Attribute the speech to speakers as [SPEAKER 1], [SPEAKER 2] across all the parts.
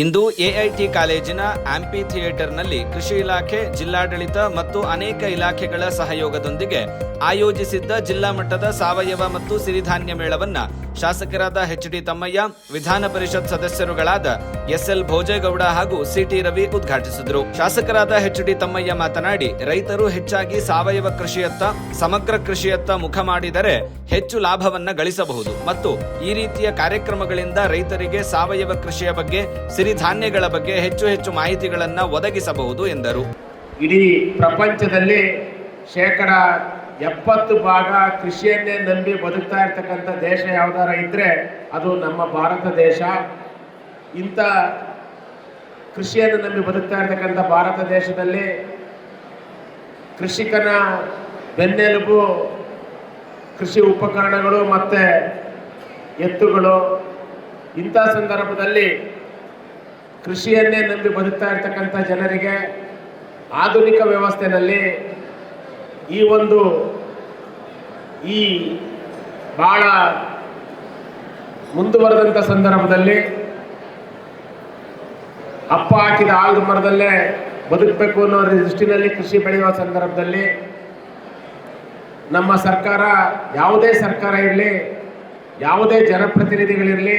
[SPEAKER 1] ಇಂದು AIT ಕಾಲೇಜಿನ ಆಂಪಿ ಥಿಯೇಟರ್ನಲ್ಲಿ ಕೃಷಿ ಇಲಾಖೆ, ಜಿಲ್ಲಾಡಳಿತ ಮತ್ತು ಅನೇಕ ಇಲಾಖೆಗಳ ಸಹಯೋಗದೊಂದಿಗೆ ಆಯೋಜಿಸಿದ್ದ ಜಿಲ್ಲಾ ಮಟ್ಟದ ಸಾವಯವ ಮತ್ತು ಸಿರಿಧಾನ್ಯ ಮೇಳವನ್ನ ಶಾಸಕರಾದ ಎಚ್.ಡಿ. ತಮ್ಮಯ್ಯ, ವಿಧಾನ ಪರಿಷತ್ ಸದಸ್ಯರುಗಳಾದ ಎಸ್.ಎಲ್. ಭೋಜೇಗೌಡ ಹಾಗೂ ಸಿ.ಟಿ. ರವಿ ಉದ್ಘಾಟಿಸಿದರು. ಶಾಸಕರಾದ ಎಚ್.ಡಿ. ತಮ್ಮಯ್ಯ ಮಾತನಾಡಿ, ರೈತರು ಹೆಚ್ಚಾಗಿ ಸಾವಯವ ಕೃಷಿಯತ್ತ, ಸಮಗ್ರ ಕೃಷಿಯತ್ತ ಮುಖ ಮಾಡಿದರೆ ಹೆಚ್ಚು ಲಾಭವನ್ನ ಗಳಿಸಬಹುದು ಮತ್ತು ಈ ರೀತಿಯ ಕಾರ್ಯಕ್ರಮಗಳಿಂದ ರೈತರಿಗೆ ಸಾವಯವ ಕೃಷಿಯ ಬಗ್ಗೆ, ಸಿರಿಧಾನ್ಯಗಳ ಬಗ್ಗೆ ಹೆಚ್ಚು ಮಾಹಿತಿಗಳನ್ನ ಒದಗಿಸಬಹುದು ಎಂದರು.
[SPEAKER 2] ಇಡೀ ಪ್ರಪಂಚದಲ್ಲಿ 70% ಕೃಷಿಯನ್ನೇ ನಂಬಿ ಬದುಕ್ತಾ ಇರ್ತಕ್ಕಂಥ ದೇಶ ಯಾವ್ದಾರ ಇದ್ರೆ ಅದು ನಮ್ಮ ಭಾರತ ದೇಶ. ಇಂಥ ಕೃಷಿಯನ್ನು ನಂಬಿ ಬದುಕ್ತಾ ಇರ್ತಕ್ಕಂಥ ಭಾರತ ದೇಶದಲ್ಲಿ ಕೃಷಿಕನ ಬೆನ್ನೆಲುಬು ಕೃಷಿ ಉಪಕರಣಗಳು ಮತ್ತು ಎತ್ತುಗಳು. ಇಂಥ ಸಂದರ್ಭದಲ್ಲಿ ಕೃಷಿಯನ್ನೇ ನಂಬಿ ಬದುಕ್ತಾ ಇರ್ತಕ್ಕಂಥ ಜನರಿಗೆ ಆಧುನಿಕ ವ್ಯವಸ್ಥೆಯಲ್ಲಿ ಈ ಭಾಳ ಮುಂದುವರೆದಂಥ ಸಂದರ್ಭದಲ್ಲಿ ಅಪ್ಪ ಹಾಕಿದ ಆಲದ ಮರದಲ್ಲೇ ಬದುಕಬೇಕು ಅನ್ನೋ ದೃಷ್ಟಿನಲ್ಲಿ ಕೃಷಿ ಬೆಳೆಯುವ ಸಂದರ್ಭದಲ್ಲಿ ನಮ್ಮ ಸರ್ಕಾರ, ಯಾವುದೇ ಸರ್ಕಾರ ಇರಲಿ, ಯಾವುದೇ ಜನಪ್ರತಿನಿಧಿಗಳಿರಲಿ,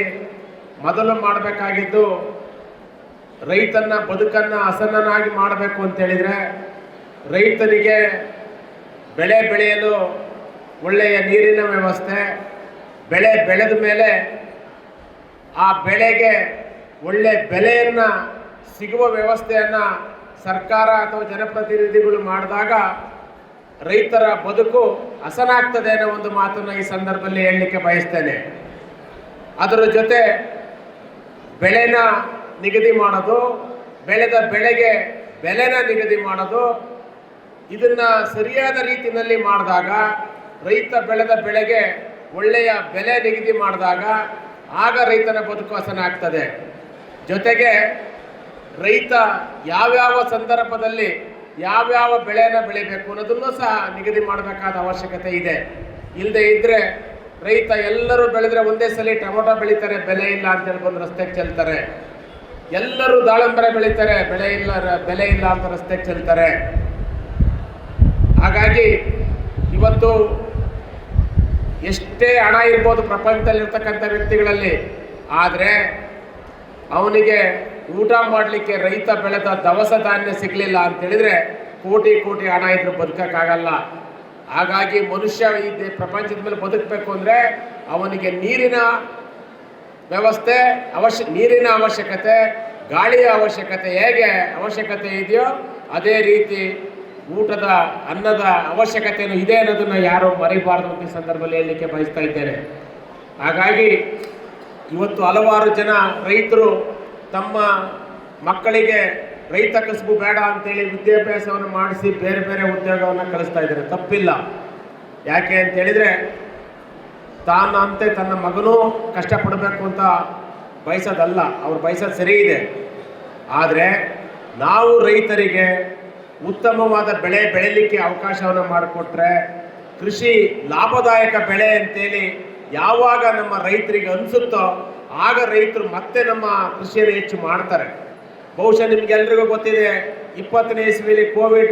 [SPEAKER 2] ಮೊದಲು ಮಾಡಬೇಕಾಗಿದ್ದು ರೈತನ ಬದುಕನ್ನು ಹಸನನ್ನಾಗಿ ಮಾಡಬೇಕು ಅಂತೇಳಿದರೆ ರೈತನಿಗೆ ಬೆಳೆ ಬೆಳೆಯಲು ಒಳ್ಳೆಯ ನೀರಿನ ವ್ಯವಸ್ಥೆ, ಬೆಳೆ ಬೆಳೆದ ಮೇಲೆ ಆ ಬೆಳೆಗೆ ಒಳ್ಳೆಯ ಬೆಲೆಯನ್ನು ಸಿಗುವ ವ್ಯವಸ್ಥೆಯನ್ನು ಸರ್ಕಾರ ಅಥವಾ ಜನಪ್ರತಿನಿಧಿಗಳು ಮಾಡಿದಾಗ ರೈತರ ಬದುಕು ಹಸನಾಗ್ತದೆ ಅನ್ನೋ ಒಂದು ಮಾತನ್ನು ಈ ಸಂದರ್ಭದಲ್ಲಿ ಹೇಳಲಿಕ್ಕೆ ಬಯಸ್ತೇನೆ. ಅದರ ಜೊತೆ ಬೆಳೆನ ನಿಗದಿ ಮಾಡೋದು, ಬೆಳೆದ ಬೆಳೆಗೆ ಬೆಲೆನ ನಿಗದಿ ಮಾಡೋದು, ಇದನ್ನು ಸರಿಯಾದ ರೀತಿಯಲ್ಲಿ ಮಾಡಿದಾಗ ರೈತ ಬೆಳೆದ ಬೆಳೆಗೆ ಒಳ್ಳೆಯ ಬೆಲೆ ನಿಗದಿ ಮಾಡಿದಾಗ ಆಗ ರೈತನ ಬದುಕು ಹಸನಾಗ್ತದೆ. ಜೊತೆಗೆ ರೈತ ಯಾವ್ಯಾವ ಸಂದರ್ಭದಲ್ಲಿ ಯಾವ್ಯಾವ ಬೆಳೆನ ಬೆಳಿಬೇಕು ಅನ್ನೋದನ್ನು ಸಹ ನಿಗದಿ ಮಾಡಬೇಕಾದ ಅವಶ್ಯಕತೆ ಇದೆ. ಇಲ್ಲದೆ ಇದ್ದರೆ ರೈತ ಎಲ್ಲರೂ ಬೆಳೆದ್ರೆ ಒಂದೇ ಸಲ ಟೊಮೊಟೊ ಬೆಳೀತಾರೆ, ಬೆಲೆ ಇಲ್ಲ ಅಂತೇಳಿ ಬಂದು ರಸ್ತೆಗೆ ಚೆಲ್ತಾರೆ. ಎಲ್ಲರೂ ದಾಳಂಬರೆ ಬೆಳೀತಾರೆ, ಬೆಲೆ ಇಲ್ಲ ಅಂತ ರಸ್ತೆಗೆ ಚೆಲ್ತಾರೆ. ಹಾಗಾಗಿ ಇವತ್ತು ಎಷ್ಟೇ ಹಣ ಇರ್ಬೋದು ಪ್ರಪಂಚದಲ್ಲಿರ್ತಕ್ಕಂಥ ವ್ಯಕ್ತಿಗಳಲ್ಲಿ, ಆದರೆ ಅವನಿಗೆ ಊಟ ಮಾಡಲಿಕ್ಕೆ ರೈತ ಬೆಳೆದ ದವಸ ಧಾನ್ಯ ಸಿಗಲಿಲ್ಲ ಅಂತೇಳಿದರೆ ಕೋಟಿ ಹಣ ಇದ್ರೂ ಬದುಕೋಕ್ಕಾಗಲ್ಲ. ಹಾಗಾಗಿ ಮನುಷ್ಯ ಈ ಪ್ರಪಂಚದ ಮೇಲೆ ಬದುಕಬೇಕು ಅಂದರೆ ಅವನಿಗೆ ನೀರಿನ ವ್ಯವಸ್ಥೆ ನೀರಿನ ಅವಶ್ಯಕತೆ, ಗಾಳಿಯ ಅವಶ್ಯಕತೆ ಹೇಗೆ ಅವಶ್ಯಕತೆ ಇದೆಯೋ ಅದೇ ರೀತಿ ಊಟದ ಅನ್ನದ ಅವಶ್ಯಕತೆಯೂ ಇದೆ ಅನ್ನೋದನ್ನು ಯಾರು ಮರಿಬಾರದು ಅಂತ ಈ ಸಂದರ್ಭದಲ್ಲಿ ಹೇಳಲಿಕ್ಕೆ ಬಯಸ್ತಾ ಇದ್ದೇನೆ. ಹಾಗಾಗಿ ಇವತ್ತು ಹಲವಾರು ಜನ ರೈತರು ತಮ್ಮ ಮಕ್ಕಳಿಗೆ ರೈತ ಕಸುಬು ಬೇಡ ಅಂತೇಳಿ ವಿದ್ಯಾಭ್ಯಾಸವನ್ನು ಮಾಡಿಸಿ ಬೇರೆ ಉದ್ಯೋಗವನ್ನು ಕಲಿಸ್ತಾ ಇದ್ದಾರೆ. ತಪ್ಪಿಲ್ಲ. ಯಾಕೆ ಅಂತೇಳಿದರೆ ತಾನಂತೆ ತನ್ನ ಮಗನೂ ಕಷ್ಟಪಡಬೇಕು ಅಂತ ಬಯಸೋದಲ್ಲ, ಅವ್ರು ಬಯಸೋದು ಸರಿ ಇದೆ. ಆದರೆ ನಾವು ರೈತರಿಗೆ ಉತ್ತಮವಾದ ಬೆಳೆ ಬೆಳೀಲಿಕ್ಕೆ ಅವಕಾಶವನ್ನು ಮಾಡಿಕೊಟ್ರೆ, ಕೃಷಿ ಲಾಭದಾಯಕ ಬೆಳೆ ಅಂತೇಳಿ ಯಾವಾಗ ನಮ್ಮ ರೈತರಿಗೆ ಅನಿಸುತ್ತೋ ಆಗ ರೈತರು ಮತ್ತೆ ನಮ್ಮ ಕೃಷಿಯನ್ನು ಹೆಚ್ಚು ಮಾಡ್ತಾರೆ. ಬಹುಶಃ ನಿಮಗೆಲ್ರಿಗೂ ಗೊತ್ತಿದೆ, 20ನೇ ಇಸ್ವಿಯಲ್ಲಿ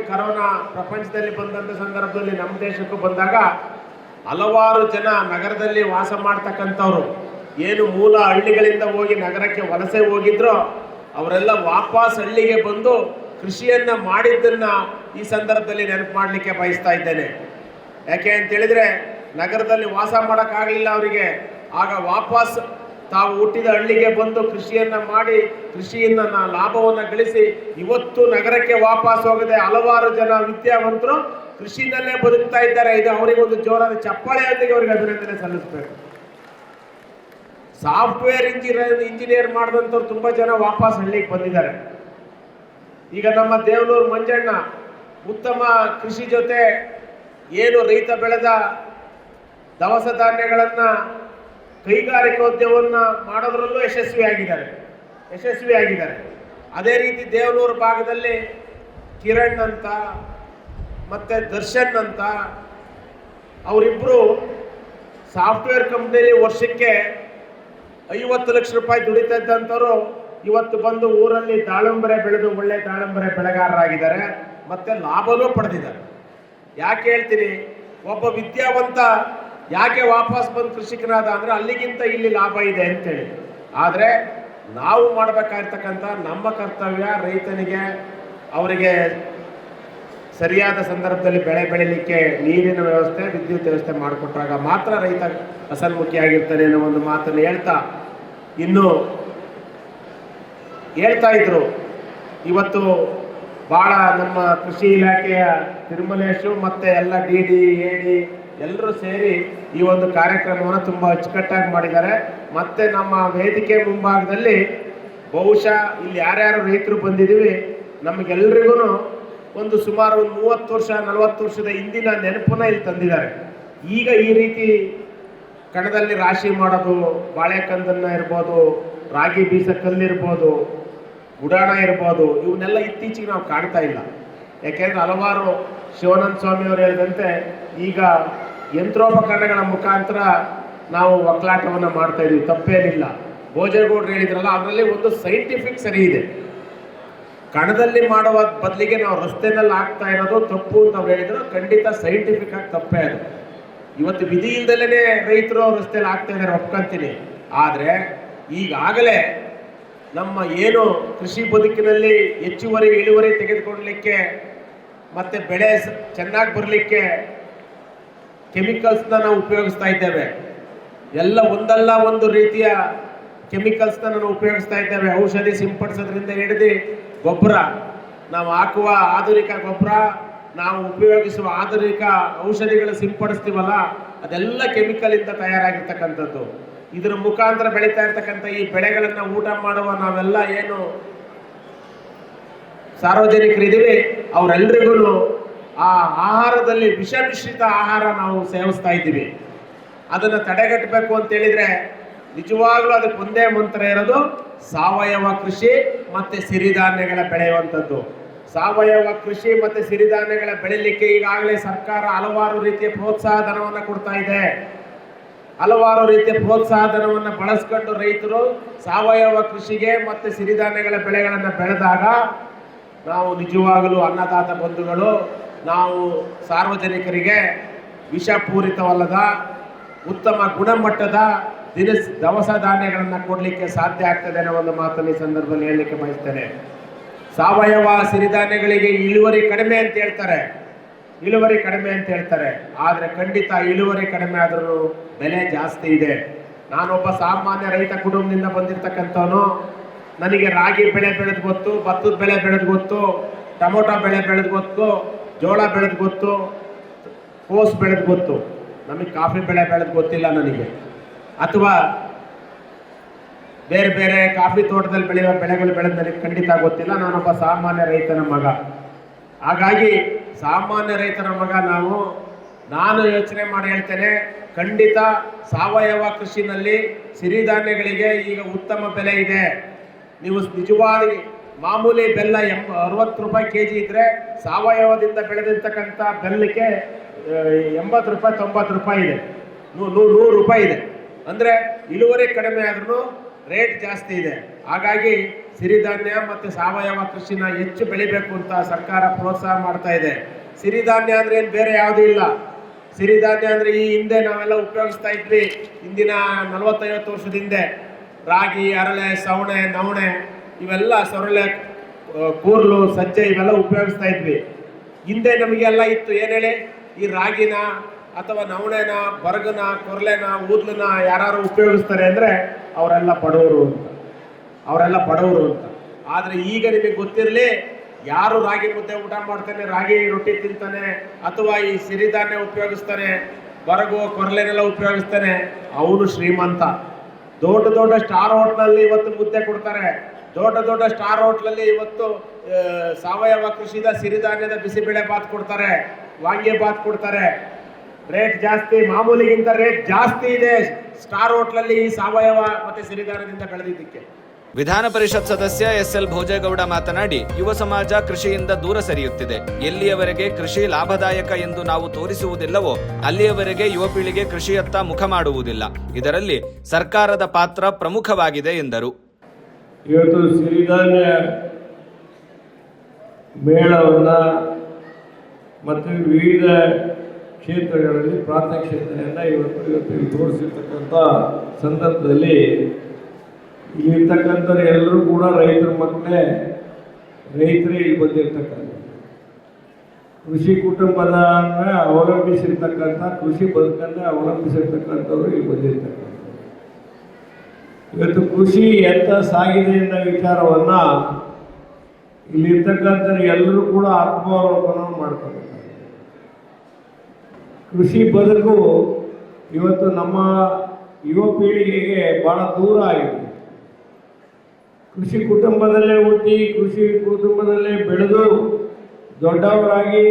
[SPEAKER 2] ಕರೋನಾ ಪ್ರಪಂಚದಲ್ಲಿ ಬಂದಂಥ ಸಂದರ್ಭದಲ್ಲಿ ನಮ್ಮ ದೇಶಕ್ಕೂ ಬಂದಾಗ ಹಲವಾರು ಜನ ನಗರದಲ್ಲಿ ವಾಸ ಮಾಡ್ತಕ್ಕಂಥವ್ರು ಏನು ಮೂಲ ಹಳ್ಳಿಗಳಿಂದ ಹೋಗಿ ನಗರಕ್ಕೆ ವಲಸೆ ಹೋಗಿದ್ರೋ ಅವರೆಲ್ಲ ವಾಪಸ್ ಹಳ್ಳಿಗೆ ಬಂದು ಕೃಷಿಯನ್ನು ಮಾಡಿದ್ದನ್ನು ಈ ಸಂದರ್ಭದಲ್ಲಿ ನೆನಪು ಮಾಡಲಿಕ್ಕೆ ಬಯಸ್ತಾ ಇದ್ದೇನೆ. ಯಾಕೆ ಅಂತೇಳಿದರೆ ನಗರದಲ್ಲಿ ವಾಸ ಮಾಡೋಕ್ಕಾಗಲಿಲ್ಲ ಅವರಿಗೆ. ಆಗ ವಾಪಸ್ ತಾವು ಹುಟ್ಟಿದ ಹಳ್ಳಿಗೆ ಬಂದು ಕೃಷಿಯನ್ನು ಮಾಡಿ ಕೃಷಿಯಿಂದ ಲಾಭವನ್ನು ಗಳಿಸಿ ಇವತ್ತು ನಗರಕ್ಕೆ ವಾಪಸ್ ಹೋಗದೆ ಹಲವಾರು ಜನ ವಿದ್ಯಾವಂತರು ಕೃಷಿನಲ್ಲೇ ಬದುಕ್ತಾ ಇದ್ದಾರೆ. ಇದು ಅವರಿಗೊಂದು ಜೋರಾದ ಚಪ್ಪಾಳೆಯೊಂದಿಗೆ ಅವರಿಗೆ ಅಭಿನಂದನೆ ಸಲ್ಲಿಸಬೇಕು. ಸಾಫ್ಟ್ವೇರ್ ಇಂಜಿನಿಯರ್ ಮಾಡಿದಂಥವ್ರು ತುಂಬ ಜನ ವಾಪಸ್ ಹಳ್ಳಿಗೆ ಬಂದಿದ್ದಾರೆ. ಈಗ ನಮ್ಮ ದೇವನೂರು ಮಂಜಣ್ಣ ಉತ್ತಮ ಕೃಷಿ ಜೊತೆ ಏನು ರೈತ ಬೆಳೆದ ದವಸ ಧಾನ್ಯಗಳನ್ನು ಕೈಗಾರಿಕೋದ್ಯಮವನ್ನು ಮಾಡೋದ್ರಲ್ಲೂ ಯಶಸ್ವಿಯಾಗಿದ್ದಾರೆ. ಅದೇ ರೀತಿ ದೇವನೂರು ಭಾಗದಲ್ಲಿ ಕಿರಣ್ ಅಂತ ಮತ್ತು ದರ್ಶನ್ ಅಂತ ಅವರಿಬ್ಬರು ಸಾಫ್ಟ್ವೇರ್ ಕಂಪ್ನಿಯಲ್ಲಿ ವರ್ಷಕ್ಕೆ 50 ಲಕ್ಷ ರೂಪಾಯಿ ದುಡಿತಾ ಇದ್ದಂಥವ್ರು ಇವತ್ತು ಬಂದು ಊರಲ್ಲಿ ದಾಳಿಂಬರೆ ಬೆಳೆದು ಒಳ್ಳೆ ದಾಳಿಂಬರೆ ಬೆಳೆಗಾರರಾಗಿದ್ದಾರೆ, ಮತ್ತೆ ಲಾಭನೂ ಪಡೆದಿದ್ದಾರೆ. ಯಾಕೆ ಹೇಳ್ತೀನಿ, ಒಬ್ಬ ವಿದ್ಯಾವಂತ ಯಾಕೆ ವಾಪಸ್ ಬಂದು ಕೃಷಿಕನಾದ ಅಂದರೆ ಅಲ್ಲಿಗಿಂತ ಇಲ್ಲಿ ಲಾಭ ಇದೆ ಅಂತೇಳಿ. ಆದರೆ ನಾವು ಮಾಡಬೇಕಾಗಿರ್ತಕ್ಕಂಥ ನಮ್ಮ ಕರ್ತವ್ಯ ರೈತನಿಗೆ ಅವರಿಗೆ ಸರಿಯಾದ ಸಂದರ್ಭದಲ್ಲಿ ಬೆಳೆ ಬೆಳೀಲಿಕ್ಕೆ ನೀರಿನ ವ್ಯವಸ್ಥೆ, ವಿದ್ಯುತ್ ವ್ಯವಸ್ಥೆ ಮಾಡಿಕೊಟ್ಟಾಗ ಮಾತ್ರ ರೈತ ಹಸನ್ಮುಖಿಯಾಗಿರ್ತಾನೆ ಅನ್ನೋ ಒಂದು ಮಾತನ್ನು ಇನ್ನು ಹೇಳ್ತಾ ಇದ್ರು. ಇವತ್ತು ಭಾಳ ನಮ್ಮ ಕೃಷಿ ಇಲಾಖೆಯ ತಿರುಮಲೇಶು ಮತ್ತು ಎಲ್ಲ DD AD ಎಲ್ಲರೂ ಸೇರಿ ಈ ಒಂದು ಕಾರ್ಯಕ್ರಮವನ್ನು ತುಂಬ ಅಚ್ಚುಕಟ್ಟಾಗಿ ಮಾಡಿದ್ದಾರೆ. ಮತ್ತು ನಮ್ಮ ವೇದಿಕೆ ಮುಂಭಾಗದಲ್ಲಿ ಬಹುಶಃ ಇಲ್ಲಿ ಯಾರ್ಯಾರು ರೈತರು ಬಂದಿದ್ದೀವಿ ನಮಗೆಲ್ರಿಗೂ ಒಂದು ಸುಮಾರು 30 ವರ್ಷ 40 ವರ್ಷದ ಹಿಂದಿನ ನೆನಪನ್ನ ಇಲ್ಲಿ ತಂದಿದ್ದಾರೆ. ಈಗ ಈ ರೀತಿ ಕಣದಲ್ಲಿ ರಾಶಿ ಮಾಡೋದು, ಬಾಳೆಕಂದನ್ನ ಇರ್ಬೋದು, ರಾಗಿ ಬೀಸ ಕಲ್ಲಿರ್ಬೋದು, ಗುಡಾಣ ಇರ್ಬೋದು, ಇವನ್ನೆಲ್ಲ ಇತ್ತೀಚೆಗೆ ನಾವು ಕಾಣ್ತಾ ಇಲ್ಲ. ಯಾಕೆಂದರೆ ಹಲವಾರು ಶಿವಾನಂದ ಸ್ವಾಮಿಯವರು ಹೇಳಿದಂತೆ ಈಗ ಯಂತ್ರೋಪಕರಣಗಳ ಮುಖಾಂತರ ನಾವು ಒಕ್ಕಲಾಟವನ್ನು ಮಾಡ್ತಾ ಇದೀವಿ, ತಪ್ಪೇನಿಲ್ಲ. ಭೋಜೇಗೌಡರು ಹೇಳಿದ್ರಲ್ಲ, ಅದರಲ್ಲಿ ಒಂದು ಸೈಂಟಿಫಿಕ್ ಸರಿ ಇದೆ. ಕಣದಲ್ಲಿ ಮಾಡುವ ಬದಲಿಗೆ ನಾವು ರಸ್ತೆನಲ್ಲಿ ಆಗ್ತಾ ಇರೋದು ತಪ್ಪು ಅಂತ ಅವ್ರು ಹೇಳಿದ್ರು, ಖಂಡಿತ ಸೈಂಟಿಫಿಕ್ ಆಗಿ ತಪ್ಪೇ ಅದು. ಇವತ್ತು ವಿಧಿ ಇಲ್ದಲೇ ರೈತರು ರಸ್ತೆಯಲ್ಲಿ ಆಗ್ತಾ ಇದ್ದಾರೆ, ಒಪ್ಕೊಂತೀನಿ. ಆದರೆ ಈಗಾಗಲೇ ನಮ್ಮ ಏನು ಕೃಷಿ ಬದುಕಿನಲ್ಲಿ ಹೆಚ್ಚುವರಿ ಇಳುವರಿ ತೆಗೆದುಕೊಳ್ಳಲಿಕ್ಕೆ ಮತ್ತು ಬೆಳೆ ಚೆನ್ನಾಗಿ ಬರಲಿಕ್ಕೆ ಕೆಮಿಕಲ್ಸ್ನ ನಾವು ಉಪಯೋಗಿಸ್ತಾ ಇದ್ದೇವೆ. ಎಲ್ಲ ಒಂದಲ್ಲ ಒಂದು ರೀತಿಯ ಕೆಮಿಕಲ್ಸ್ನ ನಾವು ಉಪಯೋಗಿಸ್ತಾ ಇದ್ದೇವೆ. ಔಷಧಿ ಸಿಂಪಡಿಸೋದ್ರಿಂದ ಹಿಡಿದು ಗೊಬ್ಬರ, ನಾವು ಹಾಕುವ ಆಧುನಿಕ ಗೊಬ್ಬರ, ನಾವು ಉಪಯೋಗಿಸುವ ಆಧುನಿಕ ಔಷಧಿಗಳು ಸಿಂಪಡಿಸ್ತೀವಲ್ಲ, ಅದೆಲ್ಲ ಕೆಮಿಕಲಿಂದ ತಯಾರಾಗಿರ್ತಕ್ಕಂಥದ್ದು. ಇದರ ಮುಖಾಂತರ ಬೆಳೀತಾ ಇರ್ತಕ್ಕಂಥ ಈ ಬೆಳೆಗಳನ್ನು ಊಟ ಮಾಡುವ ನಾವೆಲ್ಲ ಏನು ಸಾರ್ವಜನಿಕರಿದ್ದೀವಿ ಅವರೆಲ್ಲರಿಗೂ ಆ ಆಹಾರದಲ್ಲಿ ವಿಷ ಮಿಶ್ರಿತ ಆಹಾರ ನಾವು ಸೇವಿಸ್ತಾ ಇದ್ದೀವಿ. ಅದನ್ನು ತಡೆಗಟ್ಟಬೇಕು ಅಂತೇಳಿದರೆ ನಿಜವಾಗ್ಲೂ ಅದಕ್ಕೆ ಒಂದೇ ಮಂತ್ರ ಇರೋದು ಸಾವಯವ ಕೃಷಿ ಮತ್ತು ಸಿರಿಧಾನ್ಯಗಳ ಬೆಳೆಯುವಂಥದ್ದು. ಸಾವಯವ ಕೃಷಿ ಮತ್ತು ಸಿರಿಧಾನ್ಯಗಳ ಬೆಳೀಲಿಕ್ಕೆ ಈಗಾಗಲೇ ಸರ್ಕಾರ ಹಲವಾರು ರೀತಿಯ ಪ್ರೋತ್ಸಾಹ ಧನವನ್ನು ಕೊಡ್ತಾ ಇದೆ. ಹಲವಾರು ರೀತಿಯ ಪ್ರೋತ್ಸಾಹ ಧನವನ್ನು ಬಳಸ್ಕೊಂಡು ರೈತರು ಸಾವಯವ ಕೃಷಿಗೆ ಮತ್ತು ಸಿರಿಧಾನ್ಯಗಳ ಬೆಳೆಗಳನ್ನು ಬೆಳೆದಾಗ ನಾವು ನಿಜವಾಗಲೂ ಅನ್ನದಾತ ಬಂಧುಗಳು, ನಾವು ಸಾರ್ವಜನಿಕರಿಗೆ ವಿಷಪೂರಿತವಲ್ಲದ ಉತ್ತಮ ಗುಣಮಟ್ಟದ ದವಸ ಧಾನ್ಯಗಳನ್ನು ಕೊಡಲಿಕ್ಕೆ ಸಾಧ್ಯ ಆಗ್ತದೆ ಅನ್ನೋ ಒಂದು ಮಾತನ್ನು ಈ ಸಂದರ್ಭದಲ್ಲಿ ಹೇಳಲಿಕ್ಕೆ ಬಯಸ್ತೇನೆ. ಸಾವಯವ ಸಿರಿಧಾನ್ಯಗಳಿಗೆ ಇಳುವರಿ ಕಡಿಮೆ ಅಂತ ಹೇಳ್ತಾರೆ, ಆದರೆ ಖಂಡಿತ ಇಳುವರಿ ಕಡಿಮೆ ಆದರೂ ಬೆಲೆ ಜಾಸ್ತಿ ಇದೆ. ನಾನೊಬ್ಬ ಸಾಮಾನ್ಯ ರೈತ ಕುಟುಂಬದಿಂದ ಬಂದಿರತಕ್ಕಂಥವನು. ನನಗೆ ರಾಗಿ ಬೆಳೆ ಬೆಳೆದು ಗೊತ್ತು, ಭತ್ತದ ಬೆಳೆ ಬೆಳೆದು ಗೊತ್ತು, ಟೊಮೊಟೊ ಬೆಳೆ ಬೆಳೆದು ಗೊತ್ತು, ಜೋಳ ಬೆಳೆದು ಗೊತ್ತು, ಕೋಸು ಬೆಳೆದು ಗೊತ್ತು. ನಮಗೆ ಕಾಫಿ ಬೆಳೆ ಬೆಳೆದು ಗೊತ್ತಿಲ್ಲ ನನಗೆ, ಅಥವಾ ಬೇರೆ ಬೇರೆ ಕಾಫಿ ತೋಟದಲ್ಲಿ ಬೆಳೆಯುವ ಬೆಳೆಗಳು ಬೆಳೆದು ನನಗೆ ಖಂಡಿತ ಗೊತ್ತಿಲ್ಲ. ನಾನೊಬ್ಬ ಸಾಮಾನ್ಯ ರೈತನ ಮಗ. ಹಾಗಾಗಿ ಸಾಮಾನ್ಯ ರೈತರ ಮಗ ನಾನು ಯೋಚನೆ ಮಾಡಿ ಹೇಳ್ತೇನೆ, ಖಂಡಿತ ಸಾವಯವ ಕೃಷಿನಲ್ಲಿ ಸಿರಿಧಾನ್ಯಗಳಿಗೆ ಈಗ ಉತ್ತಮ ಬೆಲೆ ಇದೆ. ನೀವು ನಿಜವಾಗಿ ಮಾಮೂಲಿ ಬೆಲ್ಲ 60 ರೂಪಾಯಿ kg ಇದ್ರೆ ಸಾವಯವದಿಂದ ಬೆಳೆದಿರ್ತಕ್ಕಂಥ ಬೆಲ್ಲಕ್ಕೆ 80 ರೂಪಾಯಿ 90 ರೂಪಾಯಿ ಇದೆ, 100 ರೂಪಾಯಿ ಇದೆ. ಅಂದರೆ ಇಳುವರಿ ಕಡಿಮೆ ಆದ್ರೂ ರೇಟ್ ಜಾಸ್ತಿ ಇದೆ. ಹಾಗಾಗಿ ಸಿರಿಧಾನ್ಯ ಮತ್ತು ಸಾವಯವ ಕೃಷಿನ ಹೆಚ್ಚು ಬೆಳಿಬೇಕು ಅಂತ ಸರ್ಕಾರ ಪ್ರೋತ್ಸಾಹ ಮಾಡ್ತಾ ಇದೆ. ಸಿರಿಧಾನ್ಯ ಅಂದರೆ ಏನು ಬೇರೆ ಯಾವುದೂ ಇಲ್ಲ. ಸಿರಿಧಾನ್ಯ ಅಂದರೆ ಈ ಹಿಂದೆ ನಾವೆಲ್ಲ ಉಪಯೋಗಿಸ್ತಾ ಇದ್ವಿ, ಹಿಂದಿನ 40-50 ವರ್ಷದ ಹಿಂದೆ ರಾಗಿ, ಅರಳೆ, ಸವಣೆ, ನವಣೆ, ಇವೆಲ್ಲ ಸೊರಳೆ, ಕೂರ್ಲು, ಸಜ್ಜೆ ಇವೆಲ್ಲ ಉಪಯೋಗಿಸ್ತಾ ಇದ್ವಿ. ಹಿಂದೆ ನಮಗೆಲ್ಲ ಇತ್ತು, ಏನು ಹೇಳಿ, ಈ ರಾಗಿನ ಅಥವಾ ನವಣೆನ, ಬರಗನ, ಕೊರ್ಲೆನ, ಊದ್ಲನ್ನ ಯಾರು ಉಪಯೋಗಿಸ್ತಾರೆ ಅಂದರೆ ಅವರೆಲ್ಲ ಬಡವರು ಅಂತ. ಆದರೆ ಈಗ ನಿಮಗೆ ಗೊತ್ತಿರಲಿ, ಯಾರು ರಾಗಿ ಮುದ್ದೆ ಊಟ ಮಾಡ್ತಾನೆ, ರಾಗಿ ರೊಟ್ಟಿ ತಿಂತಾನೆ, ಅಥವಾ ಈ ಸಿರಿಧಾನ್ಯ ಉಪಯೋಗಿಸ್ತಾನೆ, ಬರಗು ಕೊರ್ಲೆನೆಲ್ಲ ಉಪಯೋಗಿಸ್ತಾನೆ, ಅವನು ಶ್ರೀಮಂತ. ದೊಡ್ಡ ಸ್ಟಾರ್ ಹೋಟ್ಲಲ್ಲಿ ಇವತ್ತು ಮುದ್ದೆ ಕೊಡ್ತಾರೆ. ದೊಡ್ಡ ಸ್ಟಾರ್ ಹೋಟ್ಲಲ್ಲಿ ಇವತ್ತು ಸಾವಯವ ಕೃಷಿದ ಸಿರಿಧಾನ್ಯದ ಬಿಸಿಬೇಳೆ ಬಾತ್ ಕೊಡ್ತಾರೆ, ವಾಂಗಿ ಬಾತ್ ಕೊಡ್ತಾರೆ. ರೇಟ್ ಜಾಸ್ತಿ, ಮಾಮೂಲಿಗಿಂತ ರೇಟ್ ಜಾಸ್ತಿ ಇದೆ ಸ್ಟಾರ್ ಹೋಟ್ಲಲ್ಲಿ ಈ ಸಾವಯವ ಮತ್ತೆ ಸಿರಿಧಾನ್ಯದಿಂದ ಬೆಳೆದಿದ್ದಕ್ಕೆ.
[SPEAKER 1] ವಿಧಾನ ಪರಿಷತ್ ಸದಸ್ಯ SL ಭೋಜೇಗೌಡ ಮಾತನಾಡಿ, ಯುವ ಸಮಾಜ ಕೃಷಿಯಿಂದ ದೂರ ಸರಿಯುತ್ತಿದೆ. ಎಲ್ಲಿಯವರೆಗೆ ಕೃಷಿ ಲಾಭದಾಯಕ ಎಂದು ನಾವು ತೋರಿಸುವುದಿಲ್ಲವೋ ಅಲ್ಲಿಯವರೆಗೆ ಯುವ ಪೀಳಿಗೆ ಕೃಷಿಯತ್ತ ಮುಖ ಮಾಡುವುದಿಲ್ಲ. ಇದರಲ್ಲಿ ಸರ್ಕಾರದ ಪಾತ್ರ ಪ್ರಮುಖವಾಗಿದೆ ಎಂದರು.
[SPEAKER 3] ಇವತ್ತು ಸಿರಿಧಾನ್ಯ ಮೇಳವನ್ನು ಮತ್ತು ವಿವಿಧ ಕ್ಷೇತ್ರಗಳಲ್ಲಿ ಪ್ರಾತ್ಯಕ್ಷಿತೆಯನ್ನು ಇವತ್ತು ತೋರಿಸಿರ್ತಕ್ಕಂಥ ಸಂದರ್ಭದಲ್ಲಿ ಇಲ್ಲಿರ್ತಕ್ಕಂಥ ಎಲ್ಲರೂ ಕೂಡ ರೈತರ ಮಕ್ಕಳೇ, ರೈತರೇ ಇಲ್ಲಿ ಬಂದಿರ್ತಕ್ಕಂಥ ಕೃಷಿ ಕುಟುಂಬದನ್ನ ಅವಲಂಬಿಸಿರ್ತಕ್ಕಂಥ, ಕೃಷಿ ಬದುಕನ್ನು ಅವಲಂಬಿಸಿರ್ತಕ್ಕಂಥವ್ರು ಇಲ್ಲಿ ಬಂದಿರ್ತಕ್ಕಂಥ. ಇವತ್ತು ಕೃಷಿ ಎಂತ ಸಾಗಿದೆ ಅನ್ನೋ ವಿಚಾರವನ್ನು ಇಲ್ಲಿರ್ತಕ್ಕಂಥ ಎಲ್ಲರೂ ಕೂಡ ಆತ್ಮಾವಲೋಕನ ಮಾಡ್ಕೋಬೇಕು. ಕೃಷಿ ಬದುಕು ಇವತ್ತು ನಮ್ಮ ಯುವ ಪೀಳಿಗೆಗೆ ಭಾಳ ದೂರ ಆಗಿದೆ. ಕೃಷಿ ಕುಟುಂಬದಲ್ಲೇ ಹುಟ್ಟಿ, ಕೃಷಿ ಕುಟುಂಬದಲ್ಲೇ ಬೆಳೆದು ದೊಡ್ಡವರಾಗಿ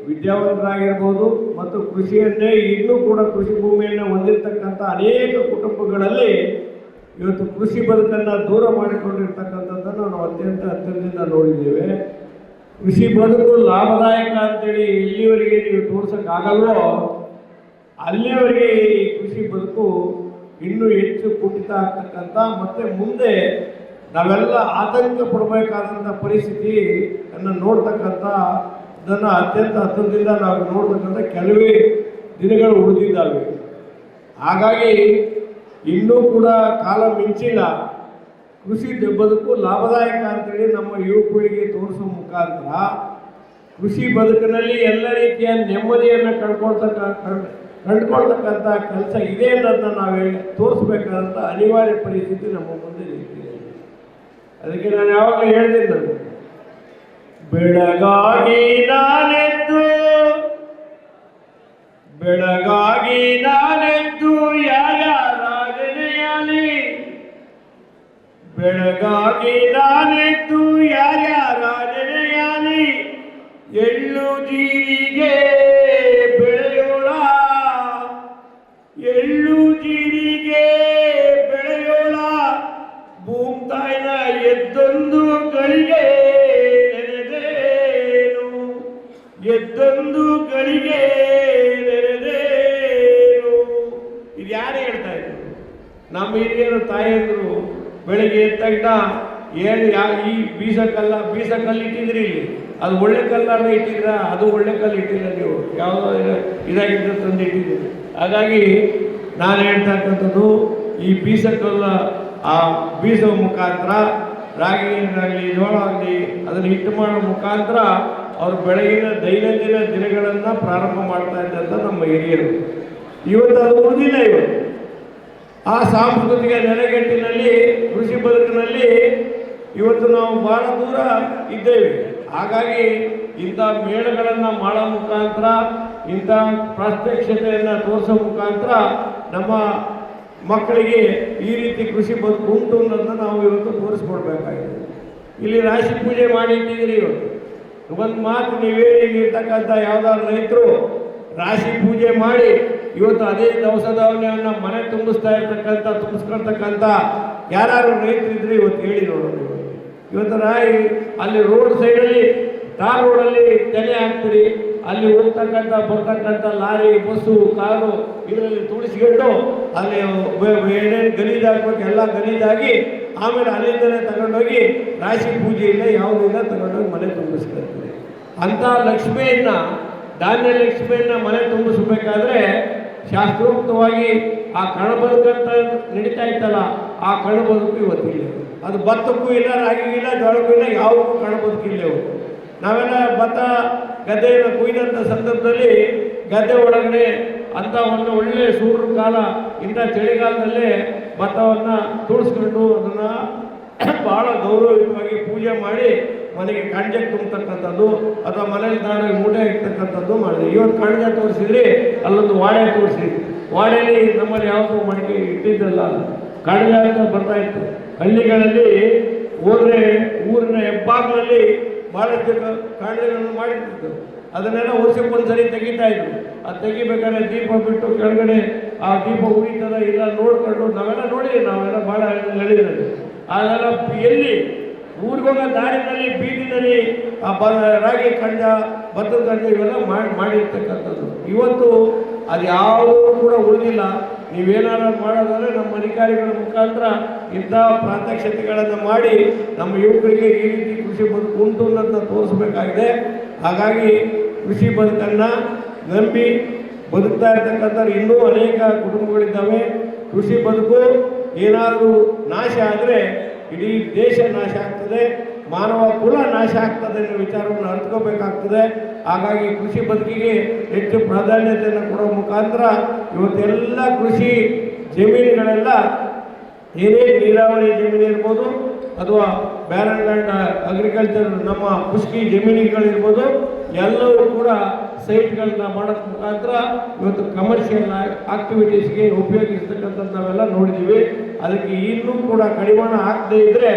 [SPEAKER 3] ವಿದ್ಯಾವಂತರಾಗಿರ್ಬೋದು ಮತ್ತು ಕೃಷಿಯನ್ನೇ ಇನ್ನೂ ಕೂಡ ಕೃಷಿ ಭೂಮಿಯನ್ನು ಹೊಂದಿರತಕ್ಕಂಥ ಅನೇಕ ಕುಟುಂಬಗಳಲ್ಲಿ ಇವತ್ತು ಕೃಷಿ ಬದುಕನ್ನು ದೂರ ಮಾಡಿಕೊಂಡಿರ್ತಕ್ಕಂಥದ್ದನ್ನು ನಾವು ಅತ್ಯಂತ ಹತ್ತಿರದಿಂದ ನೋಡಿದ್ದೇವೆ. ಕೃಷಿ ಬದುಕು ಲಾಭದಾಯಕ ಅಂತೇಳಿ ಇಲ್ಲಿವರೆಗೆ ನೀವು ತೋರ್ಸೋಕ್ಕಾಗಲ್ವೋ ಅಲ್ಲಿವರೆಗೆ ಈ ಕೃಷಿ ಬದುಕು ಇನ್ನೂ ಹೆಚ್ಚು ಕುಟಿತ ಆಗ್ತಕ್ಕಂಥ, ಮತ್ತು ಮುಂದೆ ನಾವೆಲ್ಲ ಆತಂಕ ಪಡಬೇಕಾದಂಥ ಪರಿಸ್ಥಿತಿಯನ್ನು ನೋಡ್ತಕ್ಕಂಥ ಇದನ್ನು ಅತ್ಯಂತ ಹತ್ತಿರದಿಂದ ನಾವು ನೋಡ್ತಕ್ಕಂಥ ಕೆಲವೇ ದಿನಗಳು ಉಳಿದಿದ್ದಾವೆ. ಹಾಗಾಗಿ ಇನ್ನೂ ಕೂಡ ಕಾಲ ಮಿಂಚಿಲ್ಲ. ಕೃಷಿ ಬದುಕು ಲಾಭದಾಯಕ ಅಂತೇಳಿ ನಮ್ಮ ಯುವ ಪೀಳಿಗೆ ತೋರಿಸೋ ಮುಖಾಂತರ ಕೃಷಿ ಬದುಕಿನಲ್ಲಿ ಎಲ್ಲ ರೀತಿಯ ನೆಮ್ಮದಿಯನ್ನು ಕಂಡುಕೊಳ್ತಕ್ಕಂಥ ಕೆಲಸ ಇದೆ ಅನ್ನೋದನ್ನ ನಾವು ತೋರಿಸ್ಬೇಕಾದಂಥ ಅನಿವಾರ್ಯ ಪರಿಸ್ಥಿತಿ ನಮ್ಮ ಮುಂದೆ ನಿಂತಿದೆ. ಅದಕ್ಕೆ ನಾನು ಯಾವಾಗಲೂ ಹೇಳ್ತೀನಿ, ನಾನು ಬೆಳಗಾಗಿ ನಾನೆದ್ದು ಯಾರ್ಯಾರಾಧನೆಯಾಲಿ, ಬೆಳಗಾಗಿ ನಾನೆದ್ದು ಯಾರ್ಯಾರಾಧನೆಯಾಲಿ, ಎಳ್ಳು ಜೀರಿಗೆ ಬೆಳೆಯೋಳ, ಎಳ್ಳು ಜೀರಿಗೆ ಬೆಳೆಯೋಳ, ಭೂಮ್ತಾಯಿನ ಎದ್ದೊಂದು ಗಳಿಗೆ ನೆನೆದೇನು, ಎದ್ದೊಂದು ಗಳಿಗೆ ನೆನೆದೇನು. ಇದು ಯಾರು ಹೇಳ್ತಾ ಇದ್ರು? ನಮ್ಮ ಹಿರಿಯರು ತಾಯಿಯಂದರು ಬೆಳಗ್ಗೆ ಎದ್ದ ತಕ್ಷಣ ಏನು ಈ ಬೀಸಕಲ್ಲು ಇಟ್ಟಿದ್ರಿ, ಇಲ್ಲಿ ಅದು ಒಳ್ಳೆ ಕಲ್ಲನ್ನು ಇಟ್ಟಿದ್ರ, ಅದು ಒಳ್ಳೆ ಕಲ್ಲು ಇಟ್ಟಿಲ್ಲ, ನೀವು ಯಾವುದೋ ಇದಾಗಿದ್ದ ತಂದು ಇಟ್ಟಿದ್ದೀರಿ. ಹಾಗಾಗಿ ನಾನು ಹೇಳ್ತಕ್ಕಂಥದ್ದು, ಈ ಬೀಸಕಲ್ಲ ಆ ಬೀಸುವ ಮುಖಾಂತರ ರಾಗಿ ಆಗಲಿ ಜೋಳ ಆಗಲಿ ಅದನ್ನು ಹಿಟ್ಟು ಮಾಡೋ ಮುಖಾಂತರ ಅವರು ಬೆಳಗಿನ ದೈನಂದಿನ ದಿನಗಳನ್ನು ಪ್ರಾರಂಭ ಮಾಡ್ತಾ ಇದ್ದಂಥ ನಮ್ಮ ಹಿರಿಯರು. ಇವತ್ತು ಅದು ಉಳಿದಿಲ್ಲ. ಇವತ್ತು ಆ ಸಾಂಸ್ಕೃತಿಕ ನೆಲೆಗಟ್ಟಿನಲ್ಲಿ ಕೃಷಿ ಬದುಕಿನಲ್ಲಿ ಇವತ್ತು ನಾವು ಭಾಳ ದೂರ ಇದ್ದೇವೆ. ಹಾಗಾಗಿ ಇಂಥ ಮೇಳಗಳನ್ನು ಮಾಡೋ ಮುಖಾಂತರ, ಇಂಥ ಪ್ರಾತ್ಯಕ್ಷತೆಯನ್ನು ತೋರಿಸೋ ಮುಖಾಂತರ ನಮ್ಮ ಮಕ್ಕಳಿಗೆ ಈ ರೀತಿ ಕೃಷಿ ಬದುಕು ಉಂಟು ಅನ್ನೋದನ್ನ ನಾವು ಇವತ್ತು ತೋರಿಸ್ಕೊಡ್ಬೇಕಾಗಿದೆ. ಇಲ್ಲಿ ರಾಶಿ ಪೂಜೆ ಮಾಡಿ ಇಟ್ಟಿದ್ದೀರಿ. ಇವತ್ತು ಒಂದು ಮಾತು ನೀವೇಳಿ, ಇಲ್ಲಿರ್ತಕ್ಕಂಥ ಯಾವುದಾದ್ರು ರೈತರು ರಾಶಿ ಪೂಜೆ ಮಾಡಿ ಇವತ್ತು ಅದೇ ದವಸ ಧಾನ್ಯವನ್ನು ಮನೆ ತುಂಬಿಸ್ಕೊಳ್ತಕ್ಕಂಥ ಯಾರು ರೈತರಿದ್ರೆ ಇವತ್ತು ಹೇಳಿ ನೋಡೋದು. ಇವತ್ತು ಅಲ್ಲಿ ರೋಡ್ ಸೈಡಲ್ಲಿ, ಟಾರ್ ರೋಡಲ್ಲಿ ತೆನೆ ಹಾಕ್ತೀರಿ, ಅಲ್ಲಿ ಹೋಗ್ತಕ್ಕಂಥ ಬರ್ತಕ್ಕಂಥ ಲಾರಿ, ಬಸ್ಸು, ಕಾರು ಇದರಲ್ಲಿ ತುಳಿಸ್ಕೊಂಡು ಅಲ್ಲಿ ಏನೇನು ಗಲೀಜಾಗಬೇಕು ಎಲ್ಲ ಗಲೀಜಾಗಿ ಆಮೇಲೆ ಅಲ್ಲಿಂದಲೇ ತಗೊಂಡೋಗಿ ರಾಶಿ ಪೂಜೆಯಿಂದ ಯಾವುದರಿಂದ ತಗೊಂಡೋಗಿ ಮನೆ ತುಂಬಿಸ್ಕೊಳ್ತೀವಿ. ಅಂಥ ಲಕ್ಷ್ಮಿಯನ್ನು, ಧಾನ್ಯ ಲಕ್ಷ್ಮಿಯನ್ನು ಮನೆ ತುಂಬಿಸ್ಬೇಕಾದ್ರೆ ಶಾಸ್ತ್ರೋಕ್ತವಾಗಿ ಆ ಕಣಬದುಕಂತ ನಡೀತಾ ಇತ್ತಲ್ಲ, ಆ ಕಣಬದುಕು ಇವತ್ತಿಲ್ಲ. ಅದು ಭತ್ತಕ್ಕೂ ಇಲ್ಲ, ರಾಗಿಗೂ ಇಲ್ಲ, ಜೋಳಕ್ಕೂ ಇಲ್ಲ, ಯಾವುದಕ್ಕೂ ಕಣಬದುಕಿಲ್ಲ. ಇವತ್ತು ನಾವೆಲ್ಲ ಭತ್ತ ಗದ್ದೆಯನ್ನು ಕೊಯ್ದಂಥ ಸಂದರ್ಭದಲ್ಲಿ ಗದ್ದೆ ಒಳಗಡೆ ಅಂಥ ಒಂದು ಒಳ್ಳೆಯ ಸೂರ್ಯ ಕಾಲ, ಇಂಥ ಚಳಿಗಾಲದಲ್ಲೇ ಭತ್ತವನ್ನು ತುಳಿಸ್ಕೊಂಡು ಅದನ್ನು ಭಾಳ ಗೌರವಯುತವಾಗಿ ಪೂಜೆ ಮಾಡಿ ಮನೆಗೆ ಕಣಜ ತುಂಬತಕ್ಕಂಥದ್ದು ಅಥವಾ ಮನೇಲಿ ತಾನಾಗಿ ಮೂಟೆ ಇರ್ತಕ್ಕಂಥದ್ದು ಮಾಡಿದೆ. ಇವತ್ತು ಕಣಜ ತೋರಿಸಿದ್ರಿ, ಅಲ್ಲೊಂದು ವಾಡೆ ತೋರಿಸಿ, ವಾಡೆಯಲ್ಲಿ ನಮ್ಮಲ್ಲಿ ಯಾವುದೋ ಮಡಿಕೆ ಇಟ್ಟಿದ್ದಲ್ಲ, ಕಣಜ ಅಂತ ಬರ್ತಾ ಇತ್ತು. ಹಳ್ಳಿಗಳಲ್ಲಿ ಹೋದರೆ ಊರಿನ ಹೆಬ್ಬಾಗಿಲಲ್ಲಿ ಭಾಳಷ್ಟು ಕಾಣಗಳನ್ನು ಮಾಡಿರ್ತಿತ್ತು. ಅದನ್ನೆಲ್ಲ ವರ್ಷಕ್ಕೊಂದ್ಸರಿ ತೆಗಿತಾ ಇದ್ರು. ಅದು ತೆಗಿಬೇಕಾದ್ರೆ ದೀಪ ಬಿಟ್ಟು ಕೆಳಗಡೆ ಆ ದೀಪ ಉರಿತದ ಇಲ್ಲ ನೋಡ್ಕೊಂಡು ನಾವೆಲ್ಲ ನೋಡಿದ್ವಿ. ನಾವೆಲ್ಲ ಭಾಳ ಹೇಳಿರೋದು. ಅದೆಲ್ಲ ಎಲ್ಲಿ ಊರಿಗೋಗೋ ದಾರಿನಲ್ಲಿ ಬೀದಿನಲ್ಲಿ ರಾಗಿ ಕಂಡ ಭತ್ತದ ಕಂಡ ಇವೆಲ್ಲ ಮಾಡಿರ್ತಕ್ಕಂಥದ್ದು. ಇವತ್ತು ಅದು ಯಾವುದೂ ಕೂಡ ಉಳಿದಿಲ್ಲ. ನೀವೇನಾದ್ರು ಮಾಡೋದಾದ್ರೆ ನಮ್ಮ ಅಧಿಕಾರಿಗಳ ಮುಖಾಂತರ ಇಂಥ ಪ್ರಾತ್ಯಕ್ಷತೆಗಳನ್ನು ಮಾಡಿ ನಮ್ಮ ಯುವಕರಿಗೆ ಈ ರೀತಿ ಕೃಷಿ ಬದುಕು ಉಂಟು ಅಂತ ತೋರಿಸಬೇಕಾಗಿದೆ. ಹಾಗಾಗಿ ಕೃಷಿ ಬದುಕನ್ನು ನಂಬಿ ಬದುಕ್ತಾ ಇರ್ತಕ್ಕಂಥ ಇನ್ನೂ ಅನೇಕ ಕುಟುಂಬಗಳಿದ್ದಾವೆ. ಕೃಷಿ ಬದುಕು ಏನಾದರೂ ನಾಶ ಆದರೆ ಇಡೀ ದೇಶ ನಾಶ ಆಗ್ತದೆ, ಮಾನವ ಕುಲ ನಾಶ ಆಗ್ತದೆ ಅನ್ನೋ ವಿಚಾರವನ್ನು ಅರ್ಥಕೋಬೇಕಾಗ್ತದೆ. ಹಾಗಾಗಿ ಕೃಷಿ ಬದುಕಿಗೆ ಹೆಚ್ಚು ಪ್ರಾಧಾನ್ಯತೆಯನ್ನು ಕೊಡುವ ಮುಖಾಂತರ ಇವತ್ತೆಲ್ಲ ಕೃಷಿ ಜಮೀನುಗಳೆಲ್ಲ ಏನೇ ನೀರಾವರಿ ಜಮೀನು ಇರ್ಬೋದು ಅಥವಾ ಬ್ಯಾರನ್ ಲ್ಯಾಂಡ್ ಅಗ್ರಿಕಲ್ಚರ್ ನಮ್ಮ ಕೃಷಿ ಜಮೀನುಗಳಿರ್ಬೋದು, ಎಲ್ಲವೂ ಕೂಡ ಸೈಟ್ಗಳನ್ನ ಮಾಡೋದ್ರ ಮುಖಾಂತರ ಇವತ್ತು ಕಮರ್ಷಿಯಲ್ ಆಕ್ಟಿವಿಟೀಸ್ಗೆ ಉಪಯೋಗಿಸ್ತಕ್ಕಂಥದ್ದು ನಾವೆಲ್ಲ ನೋಡಿದ್ದೀವಿ. ಅದಕ್ಕೆ ಇನ್ನೂ ಕೂಡ ಕಡಿವಾಣ ಆಗದೇ ಇದ್ದರೆ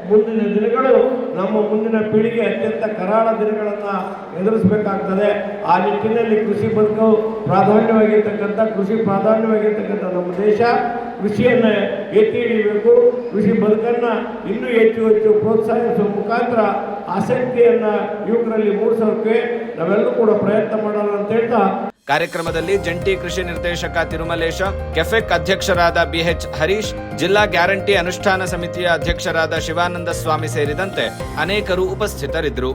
[SPEAKER 3] ಮುಂದಿನ ದಿನಗಳು ನಮ್ಮ ಮುಂದಿನ ಪೀಳಿಗೆ ಅತ್ಯಂತ ಕರಾಳ ದಿನಗಳನ್ನು ಎದುರಿಸಬೇಕಾಗ್ತದೆ. ಆ ನಿಟ್ಟಿನಲ್ಲಿ ಕೃಷಿ ಬದುಕು ಪ್ರಾಧಾನ್ಯವಾಗಿರ್ತಕ್ಕಂಥ ನಮ್ಮ ದೇಶ ಕೃಷಿಯನ್ನು ಎತ್ತಿ ಹಿಡಿಯಬೇಕು. ಕೃಷಿ ಬದುಕನ್ನು ಇನ್ನೂ ಹೆಚ್ಚು ಪ್ರೋತ್ಸಾಹಿಸುವ ಮುಖಾಂತರ ಆಸಕ್ತಿಯನ್ನು ಯುವಕರಲ್ಲಿ ಮೂಡಿಸೋಕೆ ನಾವೆಲ್ಲರೂ ಕೂಡ ಪ್ರಯತ್ನ ಮಾಡೋಣ ಅಂತ ಹೇಳ್ತಾ,
[SPEAKER 1] ಕಾರ್ಯಕ್ರಮದಲ್ಲಿ ಜಂಟಿ ಕೃಷಿ ನಿರ್ದೇಶಕ ತಿರುಮಲೇಶ, ಕೆಫೆಕ್ ಅಧ್ಯಕ್ಷರಾದ ಬಿಎಚ್ ಹರೀಶ್, ಜಿಲ್ಲಾ ಗ್ಯಾರಂಟಿ ಅನುಷ್ಠಾನ ಸಮಿತಿಯ ಅಧ್ಯಕ್ಷರಾದ ಶಿವಾನಂದ ಸ್ವಾಮಿ ಸೇರಿದಂತೆ ಅನೇಕರು ಉಪಸ್ಥಿತರಿದ್ದರು.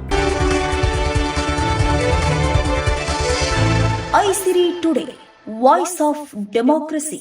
[SPEAKER 4] ಐಸಿರಿ ಟುಡೇ, ವಾಯ್ಸ್ ಆಫ್ ಡೆಮೋಕ್ರಸಿ.